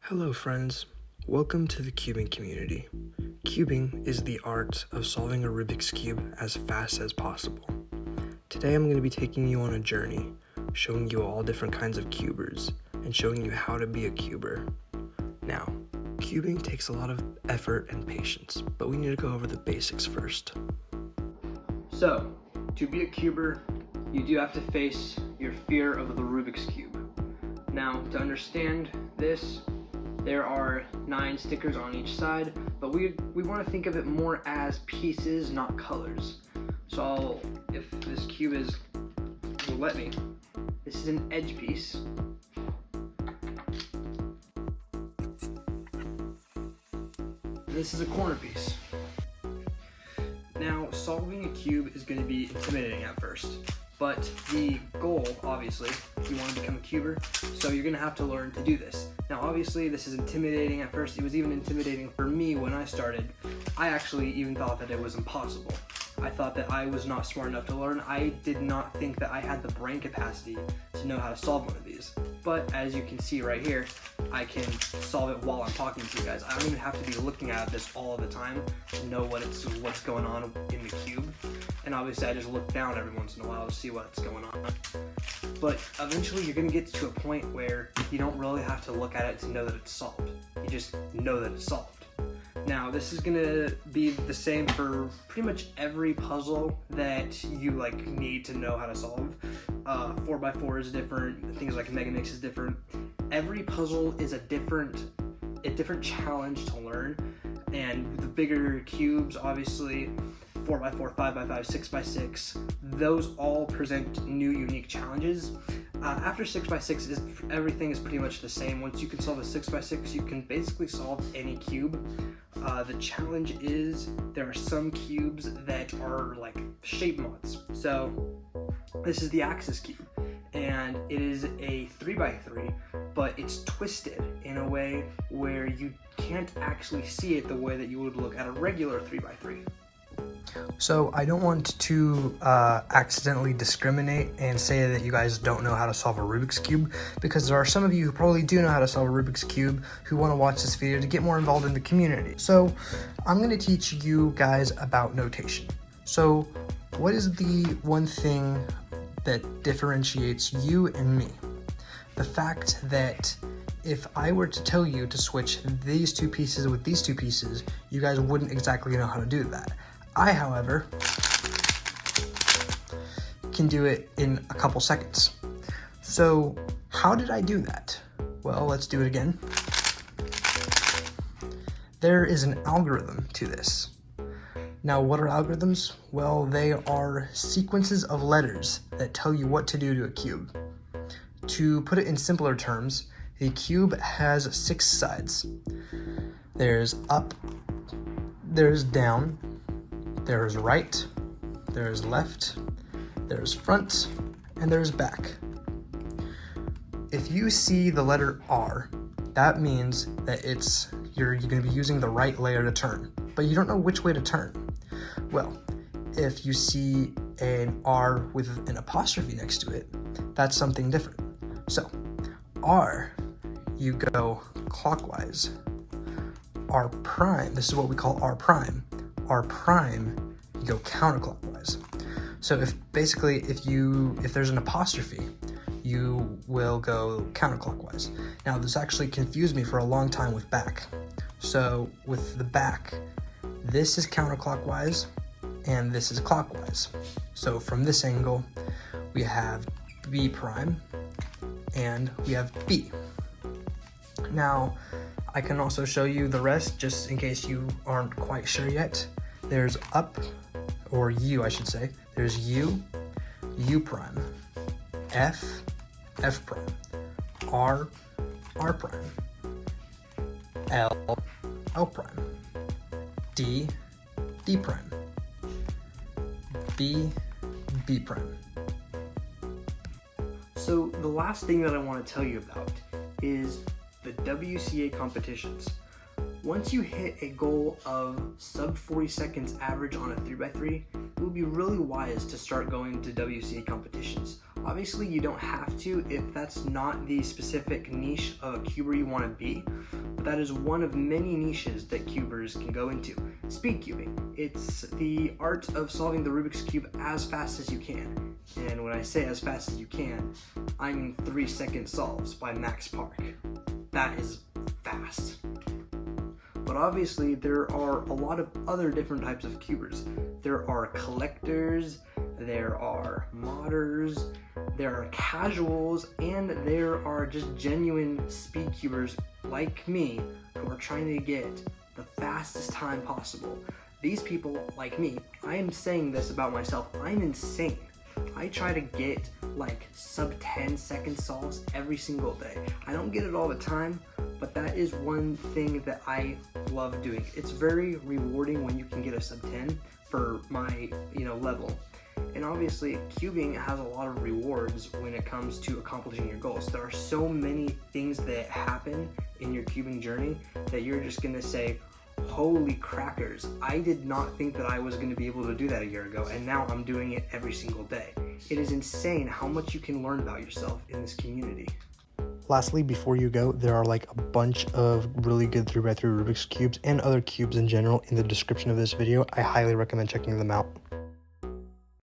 Hello friends, welcome to the cubing community. Cubing is the art of solving a Rubik's Cube as fast as possible. Today I'm going to be taking you on a journey, showing you all different kinds of cubers, and showing you how to be a cuber. Now, cubing takes a lot of effort and patience, but we need to go over the basics first. So, to be a cuber, you do have to face your fear of the Rubik's Cube. Now, to understand this, there are 9 stickers on each side, but we want to think of it more as pieces, not colors. So if this cube will let me, this is an edge piece. This is a corner piece. Now, solving a cube is going to be intimidating at first, but the goal, obviously, you want to become a cuber, so you're going to have to learn to do this. Now, obviously, this is intimidating at first. It was even intimidating for me when I started. I actually even thought that it was impossible. I thought that I was not smart enough to learn. I did not think that I had the brain capacity to know how to solve one of these. But as you can see right here, I can solve it while I'm talking to you guys. I don't even have to be looking at this all the time to know what's going on in the cube. And obviously I just look down every once in a while to see what's going on. But eventually you're gonna get to a point where you don't really have to look at it to know that it's solved. You just know that it's solved. Now, this is gonna be the same for pretty much every puzzle that you need to know how to solve. 4x4 is different, things like Megamix is different. Every puzzle is a different challenge to learn, and the bigger cubes, obviously, 4x4, 5x5, 6x6, those all present new unique challenges. After 6x6, everything is pretty much the same. Once you can solve a 6x6, you can basically solve any cube. The challenge is there are some cubes that are like shape mods. So this is the Axis cube, and it is a 3x3, but it's twisted in a way where you can't actually see it the way that you would look at a regular 3x3. So I don't want to accidentally discriminate and say that you guys don't know how to solve a Rubik's Cube, because there are some of you who probably do know how to solve a Rubik's Cube who want to watch this video to get more involved in the community. So I'm going to teach you guys about notation. So what is the one thing that differentiates you and me? The fact that if I were to tell you to switch these two pieces with these two pieces, you guys wouldn't exactly know how to do that. I, however, can do it in a couple seconds. So how did I do that? Well, let's do it again. There is an algorithm to this. Now, what are algorithms? Well, they are sequences of letters that tell you what to do to a cube. To put it in simpler terms, the cube has 6 sides. There's up, there's down, there's right, there's left, there's front, and there's back. If you see the letter R, that means that you're going to be using the right layer to turn, but you don't know which way to turn. Well, if you see an R with an apostrophe next to it, that's something different. So, R, you go clockwise. R prime, this is what we call R prime. R prime, you go counterclockwise. So if there's an apostrophe, you will go counterclockwise. Now, this actually confused me for a long time with back. So with the back, this is counterclockwise and this is clockwise. So from this angle, we have B prime and we have B. Now, I can also show you the rest just in case you aren't quite sure yet. There's up, or U I should say. There's U, U prime, F, F prime, R, R prime, L, L prime, D, D prime, B, B prime. So the last thing that I want to tell you about is the WCA competitions. Once you hit a goal of sub 40 seconds average on a 3x3, it would be really wise to start going to WCA competitions. Obviously, you don't have to if that's not the specific niche of a cuber you want to be, but that is one of many niches that cubers can go into. Speed cubing. It's the art of solving the Rubik's Cube as fast as you can. And when I say as fast as you can, I mean 3-second solves by Max Park. That is fast. But obviously, there are a lot of other different types of cubers. There are collectors, there are modders, there are casuals, and there are just genuine speed cubers like me who are trying to get the fastest time possible. These people, like me, I am saying this about myself, I'm insane. I try to get like sub 10-second solves every single day. I don't get it all the time, but that is one thing that I love doing. It's very rewarding when you can get a sub 10 for my level. And obviously, cubing has a lot of rewards when it comes to accomplishing your goals. There are so many things that happen in your cubing journey that you're just gonna say, holy crackers, I did not think that I was going to be able to do that a year ago, and now I'm doing it every single day. It is insane how much you can learn about yourself in this community. Lastly, before you go, there are like a bunch of really good 3x3 Rubik's Cubes and other cubes in general in the description of this video. I highly recommend checking them out.